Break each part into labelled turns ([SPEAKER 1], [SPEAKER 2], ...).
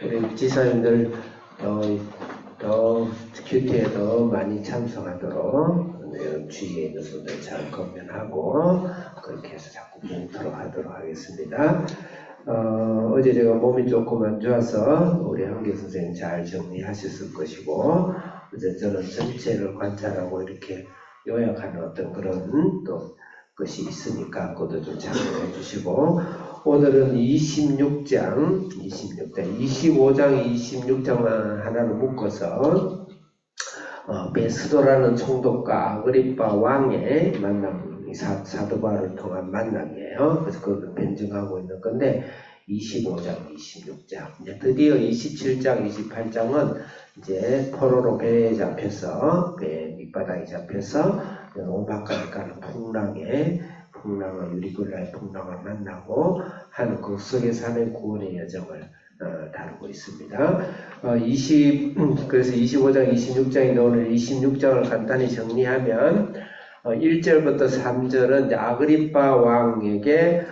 [SPEAKER 1] 우리 지사님들 더 큐티에 더 많이 참석하도록 주위에 있는 분들 잘 건면하고 그렇게 해서 자꾸 뭉도록 하도록 하겠습니다. 어제 제가 몸이 조금 안 좋아서 우리 한계 선생님 잘 정리하셨을 것이고, 어제 저는 전체를 관찰하고 이렇게 요약하는 어떤 그런 또 것이 있으니까 그것도 좀 참고해 주시고, 오늘은 26장, 25장, 26장만 하나로 묶어서 베스도라는 총독과 아그리빠 왕의 만남, 사도 바울을 통한 만남이에요. 그래서 그걸 변증하고 있는 건데 25장, 26장, 이제 드디어 27장, 28장은 이제 포로로 배에 잡혀서 배 밑바닥에 잡혀서 로마까지 가는 풍랑을 유리굴라의 풍랑을 만나고 하는 그 속에서 하는 구원의 여정을 다루고 있습니다. 그래서 25장, 26장인데 오늘 26장을 간단히 정리하면 1절부터 3절은 이제 아그리빠 왕에게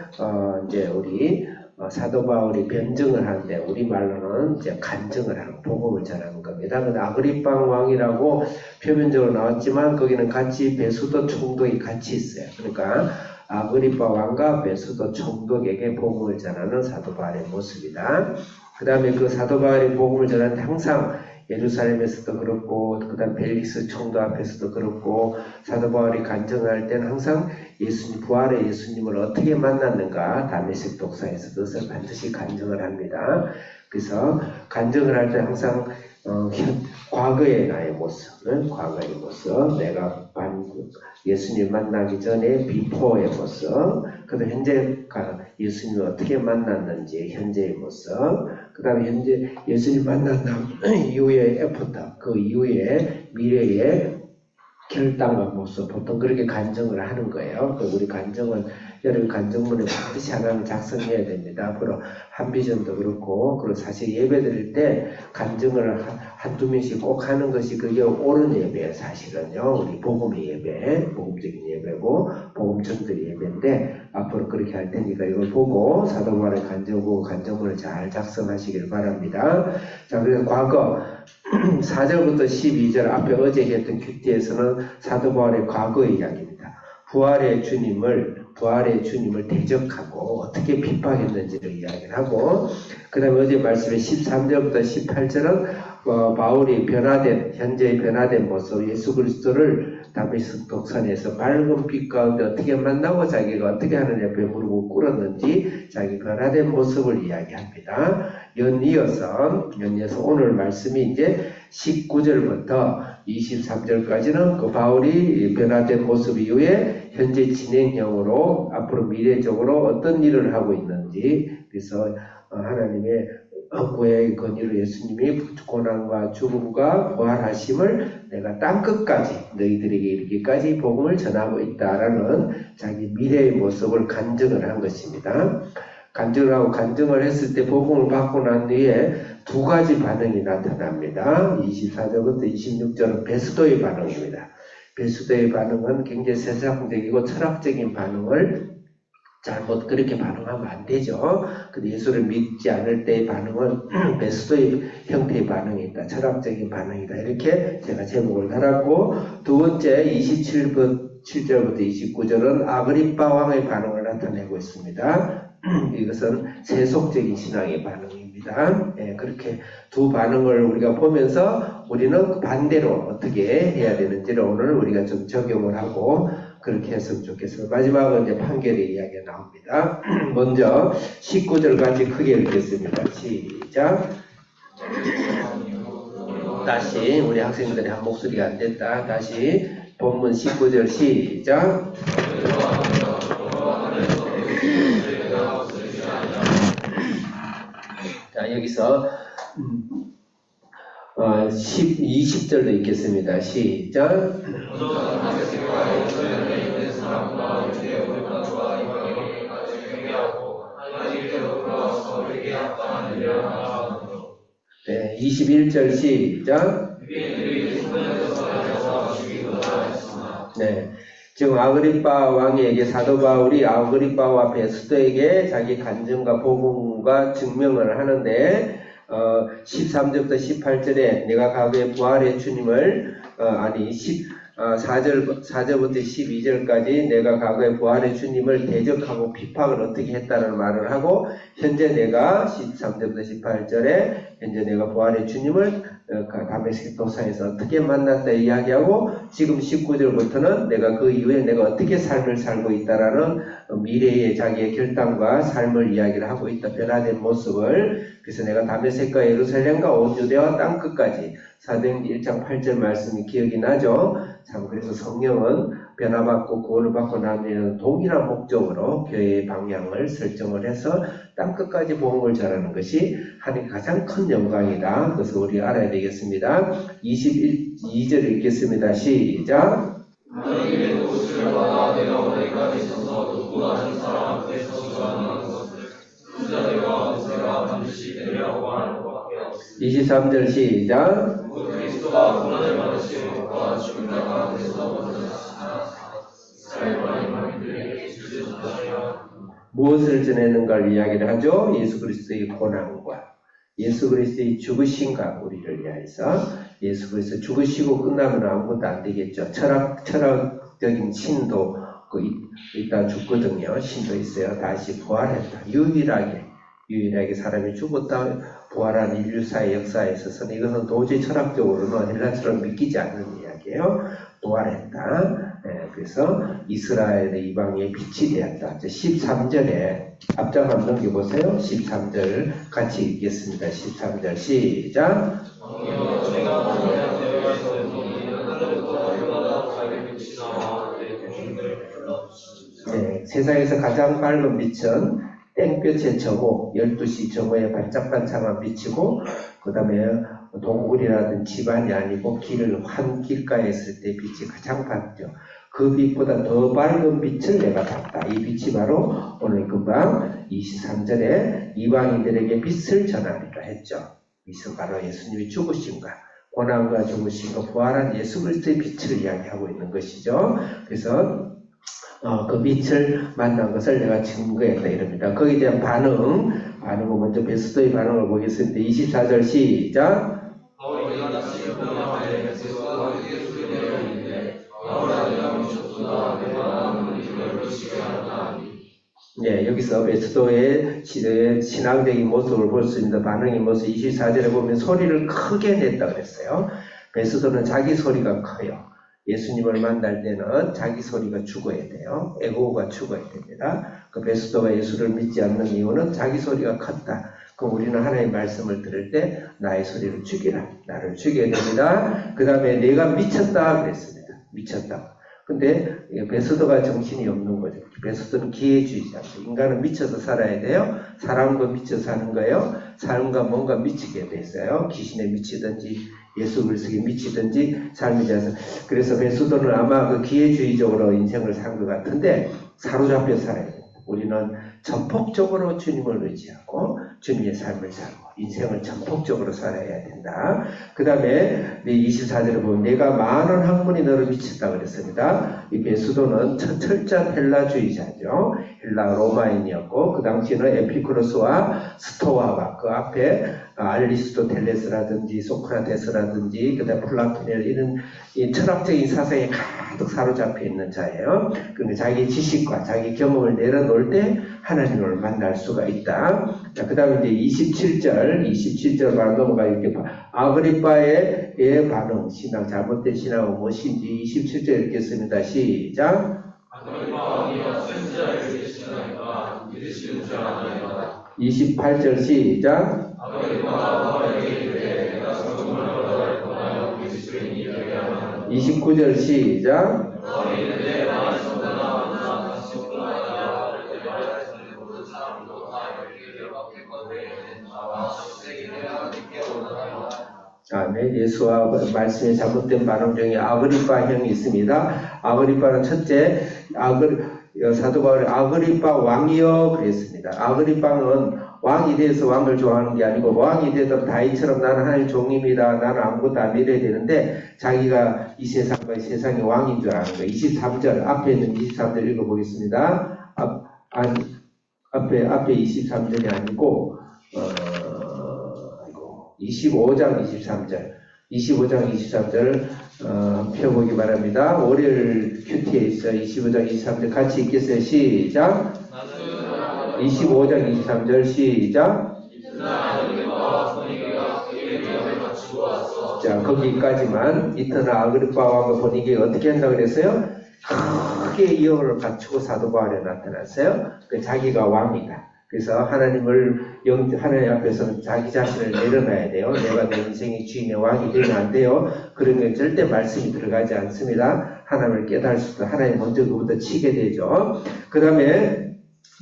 [SPEAKER 1] 이제 우리 사도 바울이 변증을 하는데 우리말로는 이제 간증을 하는 복음을 전하는 겁니다. 근데 아그리빠 왕이라고 표면적으로 나왔지만 거기는 같이 베수도 총독이 같이 있어요. 그러니까 아그리빠 왕과 베수도 총독에게 복음을 전하는 사도 바울의 모습이다. 그 다음에 그 사도 바울이 복음을 전하는데 항상 예루살렘에서도 그렇고, 그 다음 벨릭스 총독 앞에서도 그렇고, 사도 바울이 간증할 때는 항상 부활의 예수님을 어떻게 만났는가, 다메섹 독사에서 그것을 반드시 간증을 합니다. 그래서 간증을 할 때 항상 과거의 나의 모습, 내가 예수님 만나기 전에 비포의 모습, 그다음 현재 예수님을 어떻게 만났는지 현재의 모습, 그 다음에 현재 예수님 만난 이후의 애프터, 그 이후의 미래의 결단과 모습, 보통 그렇게 간증을 하는 거예요. 우리 간증은 여러 간증문을 반드시 하나는 작성해야 됩니다. 앞으로 한비전도 그렇고, 그리고 사실 예배 드릴 때 간증을 한두 명씩 꼭 하는 것이 그게 옳은 예배예요, 사실은요. 우리 복음의 예배, 복음적인 예배고, 복음 전도의 예배인데, 앞으로 그렇게 할 테니까 이걸 보고, 사도 바울의 간증문을 잘 작성하시길 바랍니다. 자, 그래서 과거, 4절부터 12절 앞에 어제 했던 큐티에서는 사도 바울의 과거의 이야기입니다. 부활의 주님을 대적하고 어떻게 핍박했는지를 이야기를 하고, 그 다음에 어제 말씀에 13절부터 18절은 바울이 현재의 변화된 모습, 예수 그리스도를 다메섹 독산에서 밝은 빛 가운데 어떻게 만나고 자기가 어떻게 하느냐 배부르고 꿇었는지 자기 변화된 모습을 이야기합니다. 연이어서 오늘 말씀이 이제 19절부터 23절까지는 그 바울이 변화된 모습 이후에 현재 진행형으로 앞으로 미래적으로 어떤 일을 하고 있는지, 그래서 하나님의 구약의 권위로 예수님이 고난과 죽음과 부활하심을 내가 땅끝까지 너희들에게 이르기까지 복음을 전하고 있다라는 자기 미래의 모습을 간증을 한 것입니다. 간증을 했을 때 복음을 받고 난 뒤에 두 가지 반응이 나타납니다. 24절부터 26절은 베스도의 반응입니다. 베스도의 반응은 굉장히 세상적이고 철학적인 반응을 잘못 그렇게 반응하면 안 되죠. 근데 예수를 믿지 않을 때의 반응은 베스도의 형태의 반응이 있다. 철학적인 반응이다. 이렇게 제가 제목을 달았고, 두 번째 27절부터 29절은 아그리빠 왕의 반응을 나타내고 있습니다. 이것은 세속적인 신앙의 반응입니다. 그렇게 두 반응을 우리가 보면서 우리는 반대로 어떻게 해야 되는지를 오늘 우리가 좀 적용을 하고 그렇게 했으면 좋겠어요. 마지막은 이제 판결의 이야기가 나옵니다. 먼저 19절까지 크게 읽겠습니다. 시작. 다시 우리 학생들이 한 목소리가 안 됐다. 다시 본문 19절 시작. 자, 여기서 20절도 읽겠습니다. 시작. 네, 21절 시작. 네, 지금 아그리빠 왕에게 사도 바울이 아그리빠와 베스도에게 자기 간증과 복음과 증명을 하는데 13절부터 18절에 내가 과거에 부활의 주님을 4절부터 12절까지 내가 과거에 부활의 주님을 대적하고 비판을 어떻게 했다는 말을 하고 현재 내가 13절부터 18절에 현재 내가 부활의 주님을 다메섹 도사에서 어떻게 만났다 이야기하고 지금 19절부터는 내가 그 이후에 내가 어떻게 삶을 살고 있다라는 미래의 자기의 결단과 삶을 이야기를 하고 있다. 변화된 모습을. 그래서 내가 다메섹과 예루살렘과 온 유대와 땅끝까지 사도행전 1장 8절 말씀이 기억이 나죠. 참 그래서 성령은 변화받고 구원을 받고 나면 동일한 목적으로 교회의 방향을 설정을 해서 땅끝까지 복음을 전하는 것이 하나님의 가장 큰 영광이다. 그것을 우리 알아야 되겠습니다. 22절 읽겠습니다. 시작.
[SPEAKER 2] 하나님의 도우심을 받아 내가 오늘까지 있어서 누구나 한 사람 앞에 서주하는 것을 그 자들과 제가 반드시 되리라고 하는 것밖에 없습니다.
[SPEAKER 1] 23절 시작.
[SPEAKER 2] 그리스도가 고난을 받으시고 죽은 자 가운데서 먼저 사시나 이스라엘 하나님들에게 주시옵소서.
[SPEAKER 1] 무엇을 전하는가를 이야기를 하죠. 예수 그리스도의 고난과 예수 그리스도의 죽으심과 우리를 위해서 예수 그리스도 죽으시고 끝나면 아무것도 안 되겠죠. 철학적인 신도 이따 죽거든요. 신도 있어요. 다시 부활했다. 유일하게 사람이 죽었다 부활한 인류사의 역사에 있어서는 이것은 도저히 철학적으로는 헬라처럼 믿기지 않는 이야기예요. 부활했다. 그래서 이스라엘의 이방의 빛이 되었다. 13절에 앞장 한번 넘겨보세요. 13절 같이 읽겠습니다. 13절 시작. 네, 세상에서 가장 밝은 빛은 땡볕의 정오, 12시 정오에 반짝반짝한 빛이고 그 다음에 동굴이라든 집안이 아니고 한 길가에 있을 때 빛이 가장 밝죠. 그 빛보다 더 밝은 빛을 내가 봤다. 이 빛이 바로 오늘 금방 23절에 이방인들에게 빛을 전하리라 했죠. 빛은 바로 예수님이 죽으심과 고난과 죽으심과 부활한 예수 그리스도의 빛을 이야기하고 있는 것이죠. 그래서 그 빛을 만난 것을 내가 증거했다 이럽니다. 거기에 대한 반응은 먼저 베스도의 반응을 보겠습니다. 24절 시작. 네, 여기서 베스도의 신앙적인 모습을 볼 수 있는 반응의 모습 24절에 보면 소리를 크게 냈다 그랬어요. 베스도는 자기 소리가 커요. 예수님을 만날 때는 자기 소리가 죽어야 돼요. 에고가 죽어야 됩니다. 그 베스도가 예수를 믿지 않는 이유는 자기 소리가 컸다. 그럼 우리는 하나님의 말씀을 들을 때 나의 소리를 죽이라. 나를 죽여야 됩니다. 그 다음에 내가 미쳤다 그랬습니다. 미쳤다. 근데 베스도가 정신이 없는 거죠. 베스도는 기회주의자죠. 인간은 미쳐서 살아야 돼요. 사람과 미쳐 사는 거예요. 사람과 뭔가 미치게 돼 있어요. 귀신에 미치든지 예수 그리스도에 미치든지 삶이 돼서. 그래서 베스도는 아마 그 기회주의적으로 인생을 산 것 같은데 사로잡혀 살아야 돼요. 우리는 전폭적으로 주님을 의지하고 주님의 삶을 살고 인생을 전폭적으로 살아야 된다. 그 다음에 24절에 보면 내가 많은 학문이 너를 미쳤다 그랬습니다. 이 베스도는 철저한 헬라주의자죠. 헬라 로마인이었고 그 당시에는 에피쿠로스와 스토아와 그 앞에 아리스토텔레스라든지 소크라테스라든지 그 다음에 플라톤이나 이런 이 철학적인 사상에 가득 사로잡혀 있는 자예요. 그런데 자기 지식과 자기 경험을 내려놓을 때 하나님을 만날 수가 있다. 자, 그 다음에 이제 27절 바로 넘어가 이렇게 아그리빠의 반응, 신앙, 잘못된 신앙은 무엇인지 27절 읽겠습니다. 시작.
[SPEAKER 2] 아그리빠 왕이여 선지자를 믿으시나이까 믿으시는 줄 아나이다.
[SPEAKER 1] 28절 시작.
[SPEAKER 2] 아그리빠가 왕에게 이르되 내가 적금을 얻어갈 거나요 믿으시는 이에게 하나.
[SPEAKER 1] 29절 시작.
[SPEAKER 2] 왕이 이르되 나의 성도나 만나 다시 오나이다. 그때 말하시는 모든 사람도 다 열기를 받겠거늘 나와 십세기 내가 믿게 오나이다.
[SPEAKER 1] 네, 예수와 말씀에 잘못된 반응 중에 아그리빠 형이 있습니다. 아그리빠는 첫째, 사도 바울이 아그리빠 왕이여 그랬습니다. 아그리빠는 왕이 돼서 왕을 좋아하는 게 아니고 왕이 되도록 다윗처럼 나는 하나님 종입니다. 나는 아무것도 안 이래야 되는데 자기가 이 세상과 이 세상의 왕인 줄 아는 거예요. 23절 앞에 있는 23절 읽어보겠습니다. 앞에 23절이 아니고 25장 23절 25장 23절 펴보기 바랍니다. 월요일 큐티에 있어요. 25장 23절 같이 읽겠어요. 시작. 25장 23절 시작. 자, 거기까지만. 이터나 아그리파 왕과 보니게가 어떻게 한다고 그랬어요? 크게 이어를 갖추고 사도 바울에 나타났어요. 자기가 왕이다. 그래서 하나님 앞에서는 자기 자신을 내려놔야 돼요. 내가 내 인생의 주인의 왕이 되면 안 돼요. 그런 게 절대 말씀이 들어가지 않습니다. 하나님을 깨달을 수도 하나님 먼저 그부터 치게 되죠. 그 다음에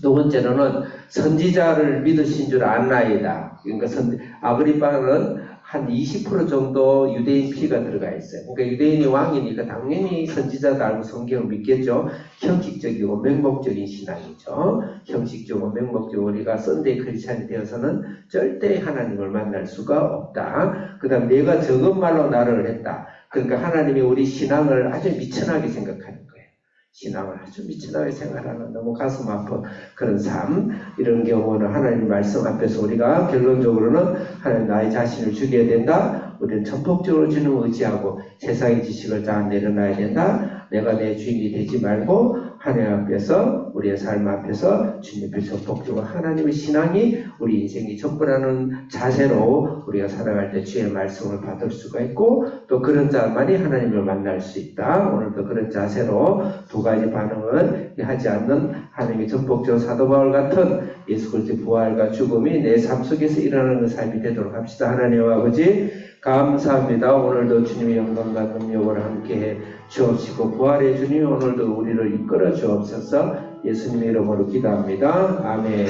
[SPEAKER 1] 두 번째로는 선지자를 믿으신 줄 안나이다. 그러니까 아그리파는 한 20% 정도 유대인 피가 들어가 있어요. 그러니까 유대인이 왕이니까 당연히 선지자도 알고 성경을 믿겠죠. 형식적이고 맹목적인 신앙이죠. 형식적이고 맹목적으로 우리가 썬데이 크리스찬이 되어서는 절대 하나님을 만날 수가 없다. 그 다음 내가 적은 말로 나를 했다. 그러니까 하나님이 우리 신앙을 아주 미천하게 생각하는 거예요. 신앙을 아주 미천하게 생각하는 너무 가슴 아픈 그런 삶, 이런 경우는 하나님 말씀 앞에서 우리가 결론적으로는 하나님 나의 자신을 죽여야 된다. 우리는 전폭적으로 주님을 의지하고 세상의 지식을 다 내려놔야 된다. 내가 내 주인이 되지 말고 하나님 앞에서 우리의 삶 앞에서 주님 앞에 전폭적으로 하나님의 신앙이 우리 인생이 전부라는 자세로 우리가 살아갈 때 주의 말씀을 받을 수가 있고 또 그런 자만이 하나님을 만날 수 있다. 오늘도 그런 자세로 두 가지 반응을 하지 않는 하나님의 전폭적으로 사도 바울 같은 예수 그리스도의 부활과 죽음이 내 삶 속에서 일어나는 삶이 되도록 합시다. 하나님 아버지 감사합니다. 오늘도 주님의 영광과 능력을 함께해 주옵시고 부활의 주님 오늘도 우리를 이끌어 주옵소서. 예수님의 이름으로 기도합니다. 아멘.